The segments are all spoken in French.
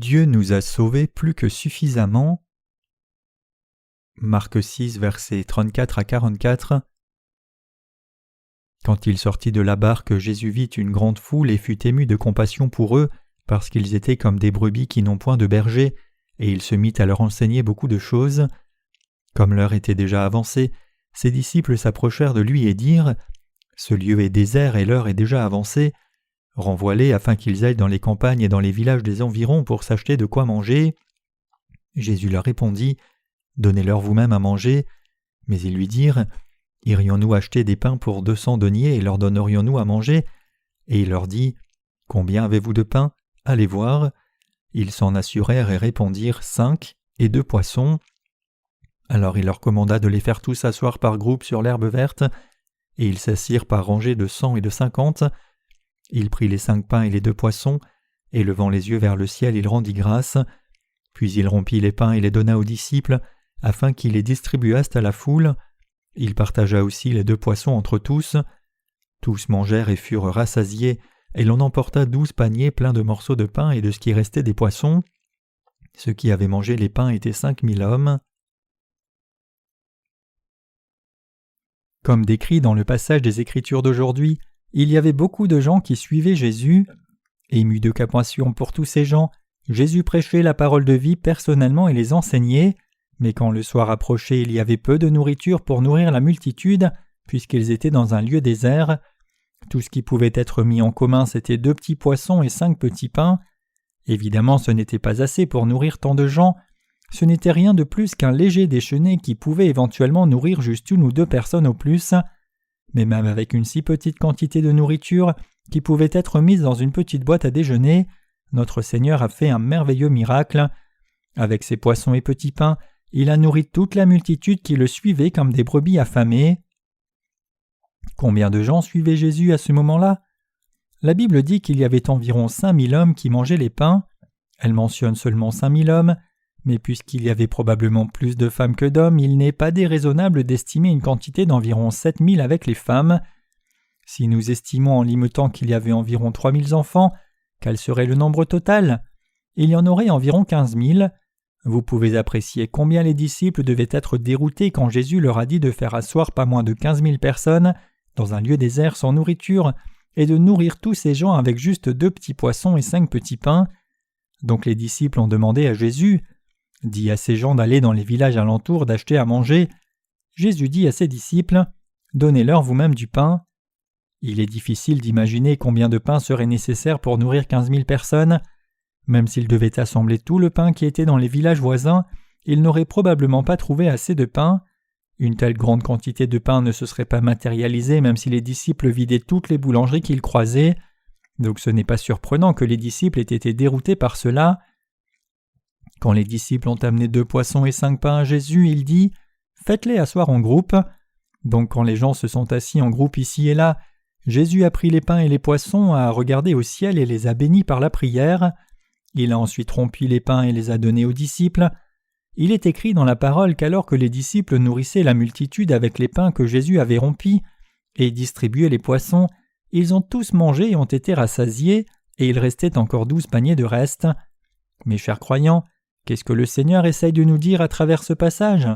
Dieu nous a sauvés plus que suffisamment. Marc 6, versets 34 à 44. Quand il sortit de la barque, Jésus vit une grande foule et fut ému de compassion pour eux, parce qu'ils étaient comme des brebis qui n'ont point de berger, et il se mit à leur enseigner beaucoup de choses. Comme l'heure était déjà avancée, ses disciples s'approchèrent de lui et dirent : « Ce lieu est désert et l'heure est déjà avancée. Renvoie-les afin qu'ils aillent dans les campagnes et dans les villages des environs pour s'acheter de quoi manger. » Jésus leur répondit : « Donnez-leur vous-même à manger. » Mais ils lui dirent : « Irions-nous acheter des pains pour 200 deniers et leur donnerions-nous à manger ?» Et il leur dit : « Combien avez-vous de pain ? Allez voir. » Ils s'en assurèrent et répondirent : 5 et 2 poissons. Alors il leur commanda de les faire tous asseoir par groupes sur l'herbe verte, et ils s'assirent par rangées de 100 et de 50. Il prit les 5 pains et les 2 poissons, et levant les yeux vers le ciel, il rendit grâce. Puis il rompit les pains et les donna aux disciples, afin qu'ils les distribuassent à la foule. Il partagea aussi les 2 poissons entre tous. Tous mangèrent et furent rassasiés, et l'on emporta 12 paniers pleins de morceaux de pain et de ce qui restait des poissons. Ceux qui avaient mangé les pains étaient 5000 hommes. Comme décrit dans le passage des Écritures d'aujourd'hui, il y avait beaucoup de gens qui suivaient Jésus. Ému de compassion pour tous ces gens, Jésus prêchait la parole de vie personnellement et les enseignait. Mais quand le soir approchait, il y avait peu de nourriture pour nourrir la multitude, puisqu'ils étaient dans un lieu désert. Tout ce qui pouvait être mis en commun, c'était 2 petits poissons et 5 petits pains. Évidemment, ce n'était pas assez pour nourrir tant de gens. Ce n'était rien de plus qu'un léger déjeuner qui pouvait éventuellement nourrir juste 1 ou 2 personnes au plus. Mais même avec une si petite quantité de nourriture qui pouvait être mise dans une petite boîte à déjeuner, notre Seigneur a fait un merveilleux miracle. Avec ses poissons et petits pains, il a nourri toute la multitude qui le suivait comme des brebis affamées. Combien de gens suivaient Jésus à ce moment-là ? La Bible dit qu'il y avait environ 5000 hommes qui mangeaient les pains. Elle mentionne seulement 5000 hommes, mais puisqu'il y avait probablement plus de femmes que d'hommes, il n'est pas déraisonnable d'estimer une quantité d'environ 7000 avec les femmes. Si nous estimons en limitant qu'il y avait environ 3000 enfants, quel serait le nombre total ? Il y en aurait environ 15 000. Vous pouvez apprécier combien les disciples devaient être déroutés quand Jésus leur a dit de faire asseoir pas moins de 15 000 personnes dans un lieu désert sans nourriture et de nourrir tous ces gens avec juste 2 petits poissons et 5 petits pains. Donc les disciples ont demandé à Jésus : « Dis à ces gens d'aller dans les villages alentours d'acheter à manger. » Jésus dit à ses disciples : « Donnez-leur vous-même du pain. » Il est difficile d'imaginer combien de pain serait nécessaire pour nourrir 15 000 personnes. Même s'ils devaient assembler tout le pain qui était dans les villages voisins, ils n'auraient probablement pas trouvé assez de pain. Une telle grande quantité de pain ne se serait pas matérialisée même si les disciples vidaient toutes les boulangeries qu'ils croisaient. Donc ce n'est pas surprenant que les disciples aient été déroutés par cela. Quand les disciples ont amené 2 poissons et 5 pains à Jésus, il dit : « Faites-les asseoir en groupe. » Donc quand les gens se sont assis en groupe ici et là, Jésus a pris les pains et les poissons, a regardé au ciel et les a bénis par la prière. Il a ensuite rompu les pains et les a donnés aux disciples. Il est écrit dans la parole qu'alors que les disciples nourrissaient la multitude avec les pains que Jésus avait rompus et distribuaient les poissons, ils ont tous mangé et ont été rassasiés, et il restait encore 12 paniers de reste. Mes chers croyants, qu'est-ce que le Seigneur essaye de nous dire à travers ce passage ?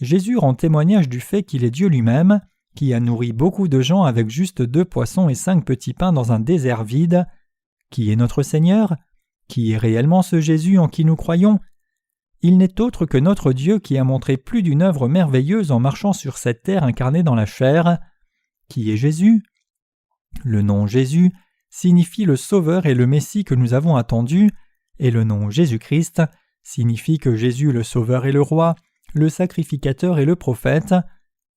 Jésus rend témoignage du fait qu'il est Dieu lui-même, qui a nourri beaucoup de gens avec juste 2 poissons et 5 petits pains dans un désert vide. Qui est notre Seigneur ? Qui est réellement ce Jésus en qui nous croyons ? Il n'est autre que notre Dieu qui a montré plus d'une œuvre merveilleuse en marchant sur cette terre incarnée dans la chair. Qui est Jésus ? Le nom Jésus signifie le Sauveur et le Messie que nous avons attendu, et le nom Jésus-Christ signifie que Jésus le Sauveur est le Roi, le Sacrificateur et le Prophète.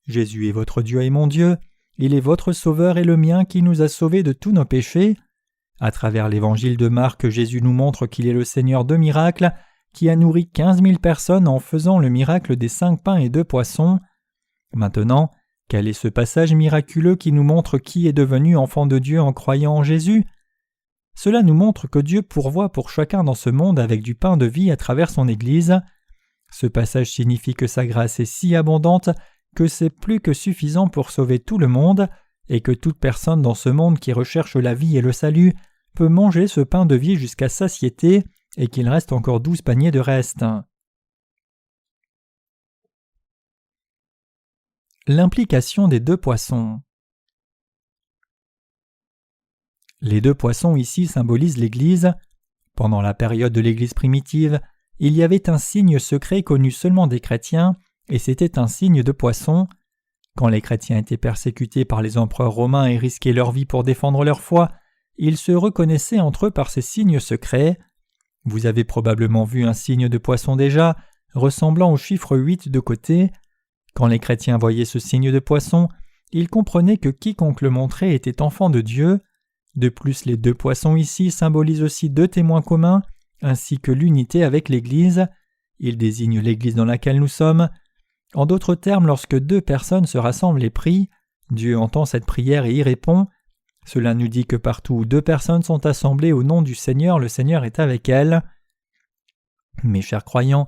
Jésus est votre Dieu et mon Dieu, il est votre Sauveur et le mien qui nous a sauvés de tous nos péchés. À travers l'évangile de Marc, Jésus nous montre qu'il est le Seigneur de miracles, qui a nourri 15 000 personnes en faisant le miracle des 5 pains et 2 poissons. Maintenant, quel est ce passage miraculeux qui nous montre qui est devenu enfant de Dieu en croyant en Jésus ? Cela nous montre que Dieu pourvoit pour chacun dans ce monde avec du pain de vie à travers son Église. Ce passage signifie que sa grâce est si abondante que c'est plus que suffisant pour sauver tout le monde et que toute personne dans ce monde qui recherche la vie et le salut peut manger ce pain de vie jusqu'à satiété et qu'il reste encore 12 paniers de reste. L'implication des 2 poissons. Les 2 poissons ici symbolisent l'Église. Pendant la période de l'Église primitive, il y avait un signe secret connu seulement des chrétiens, et c'était un signe de poisson. Quand les chrétiens étaient persécutés par les empereurs romains et risquaient leur vie pour défendre leur foi, ils se reconnaissaient entre eux par ces signes secrets. Vous avez probablement vu un signe de poisson déjà, ressemblant au chiffre 8 de côté. Quand les chrétiens voyaient ce signe de poisson, ils comprenaient que quiconque le montrait était enfant de Dieu. De plus, les 2 poissons ici symbolisent aussi 2 témoins communs, ainsi que l'unité avec l'Église. Ils désignent l'Église dans laquelle nous sommes. En d'autres termes, lorsque 2 personnes se rassemblent et prient, Dieu entend cette prière et y répond. Cela nous dit que partout où 2 personnes sont assemblées au nom du Seigneur, le Seigneur est avec elles. Mes chers croyants,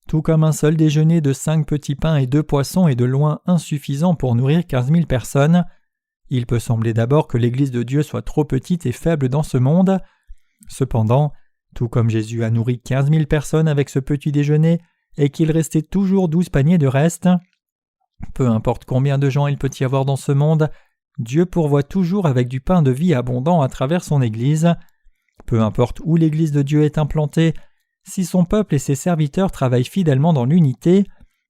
tout comme un seul déjeuner de 5 petits pains et 2 poissons est de loin insuffisant pour nourrir 15 000 personnes, il peut sembler d'abord que l'Église de Dieu soit trop petite et faible dans ce monde. Cependant, tout comme Jésus a nourri 15 000 personnes avec ce petit déjeuner et qu'il restait toujours 12 paniers de reste, peu importe combien de gens il peut y avoir dans ce monde, Dieu pourvoit toujours avec du pain de vie abondant à travers son Église. Peu importe où l'Église de Dieu est implantée, si son peuple et ses serviteurs travaillent fidèlement dans l'unité,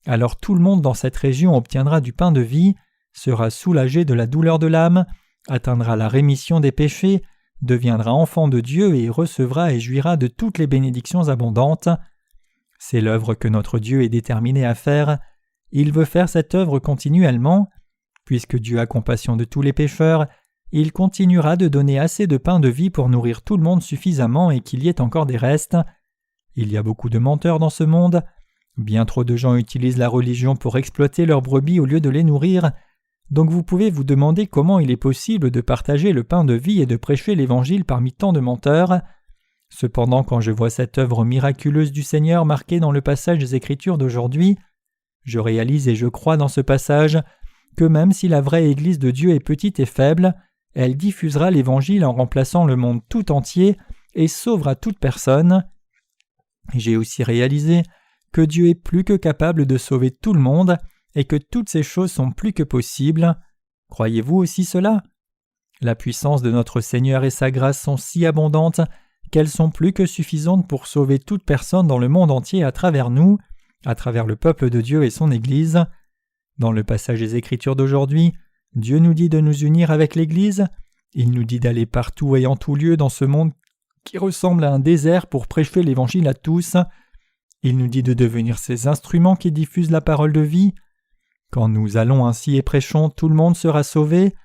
alors tout le monde dans cette région obtiendra du pain de vie, sera soulagé de la douleur de l'âme, atteindra la rémission des péchés, deviendra enfant de Dieu et recevra et jouira de toutes les bénédictions abondantes. C'est l'œuvre que notre Dieu est déterminé à faire. Il veut faire cette œuvre continuellement. Puisque Dieu a compassion de tous les pécheurs, il continuera de donner assez de pain de vie pour nourrir tout le monde suffisamment et qu'il y ait encore des restes. Il y a beaucoup de menteurs dans ce monde. Bien trop de gens utilisent la religion pour exploiter leurs brebis au lieu de les nourrir. Donc vous pouvez vous demander comment il est possible de partager le pain de vie et de prêcher l'Évangile parmi tant de menteurs. Cependant, quand je vois cette œuvre miraculeuse du Seigneur marquée dans le passage des Écritures d'aujourd'hui, je réalise et je crois dans ce passage que même si la vraie Église de Dieu est petite et faible, elle diffusera l'Évangile en remplaçant le monde tout entier et sauvera toute personne. J'ai aussi réalisé que Dieu est plus que capable de sauver tout le monde et que toutes ces choses sont plus que possibles. Croyez-vous aussi cela? La puissance de notre Seigneur et sa grâce sont si abondantes qu'elles sont plus que suffisantes pour sauver toute personne dans le monde entier à travers nous, à travers le peuple de Dieu et son Église. Dans le passage des Écritures d'aujourd'hui, Dieu nous dit de nous unir avec l'Église. Il nous dit d'aller partout et en tout lieu dans ce monde qui ressemble à un désert pour prêcher l'Évangile à tous. Il nous dit de devenir ces instruments qui diffusent la parole de vie. Quand nous allons ainsi et prêchons, tout le monde sera sauvé.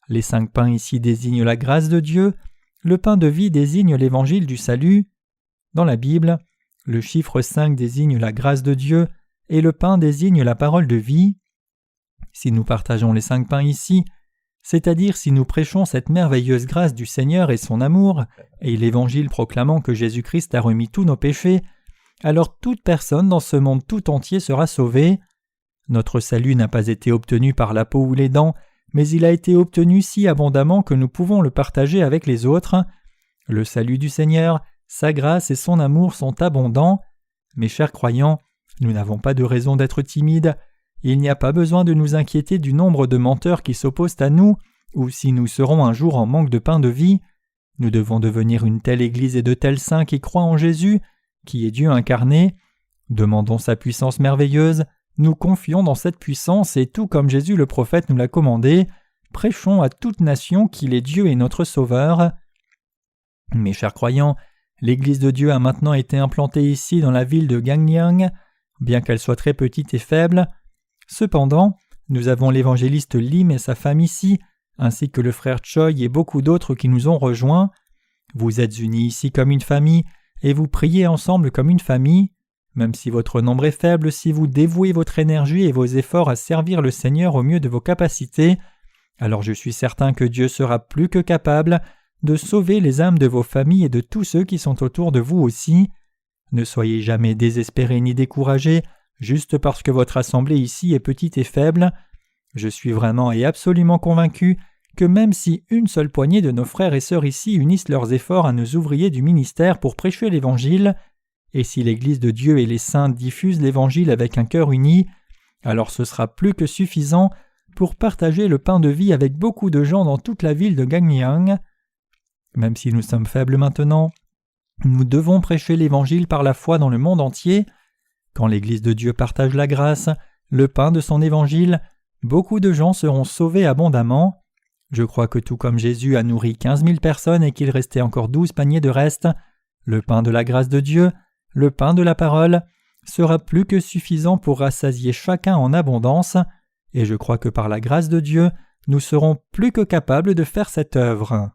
Les 5 pains ici désignent la grâce de Dieu. Le pain de vie désigne l'Évangile du salut. Dans la Bible, le chiffre 5 désigne la grâce de Dieu et le pain désigne la parole de vie. Si nous partageons les 5 pains ici, c'est-à-dire si nous prêchons cette merveilleuse grâce du Seigneur et son amour, et l'Évangile proclamant que Jésus-Christ a remis tous nos péchés, alors toute personne dans ce monde tout entier sera sauvée. Notre salut n'a pas été obtenu par la peau ou les dents, mais il a été obtenu si abondamment que nous pouvons le partager avec les autres. Le salut du Seigneur, sa grâce et son amour sont abondants. Mes chers croyants, nous n'avons pas de raison d'être timides. Il n'y a pas besoin de nous inquiéter du nombre de menteurs qui s'opposent à nous, ou si nous serons un jour en manque de pain de vie. Nous devons devenir une telle Église et de tels saints qui croient en Jésus, qui est Dieu incarné. Demandons sa puissance merveilleuse, nous confions dans cette puissance et tout comme Jésus le prophète nous l'a commandé, prêchons à toute nation qu'il est Dieu et notre Sauveur. Mes chers croyants, l'Église de Dieu a maintenant été implantée ici dans la ville de Gangneung, bien qu'elle soit très petite et faible. Cependant, nous avons l'évangéliste Lim et sa femme ici, ainsi que le frère Choi et beaucoup d'autres qui nous ont rejoints. Vous êtes unis ici comme une famille et vous priez ensemble comme une famille. Même si votre nombre est faible, si vous dévouez votre énergie et vos efforts à servir le Seigneur au mieux de vos capacités, alors je suis certain que Dieu sera plus que capable de sauver les âmes de vos familles et de tous ceux qui sont autour de vous aussi. Ne soyez jamais désespérés ni découragés, juste parce que votre assemblée ici est petite et faible. Je suis vraiment et absolument convaincu que même si une seule poignée de nos frères et sœurs ici unissent leurs efforts à nos ouvriers du ministère pour prêcher l'Évangile, et si l'Église de Dieu et les saints diffusent l'Évangile avec un cœur uni, alors ce sera plus que suffisant pour partager le pain de vie avec beaucoup de gens dans toute la ville de Gangneung. Même si nous sommes faibles maintenant, nous devons prêcher l'Évangile par la foi dans le monde entier. Quand l'Église de Dieu partage la grâce, le pain de son Évangile, beaucoup de gens seront sauvés abondamment. Je crois que tout comme Jésus a nourri 15 000 personnes et qu'il restait encore 12 paniers de reste, le pain de la grâce de Dieu, le pain de la parole, sera plus que suffisant pour rassasier chacun en abondance, et je crois que par la grâce de Dieu, nous serons plus que capables de faire cette œuvre.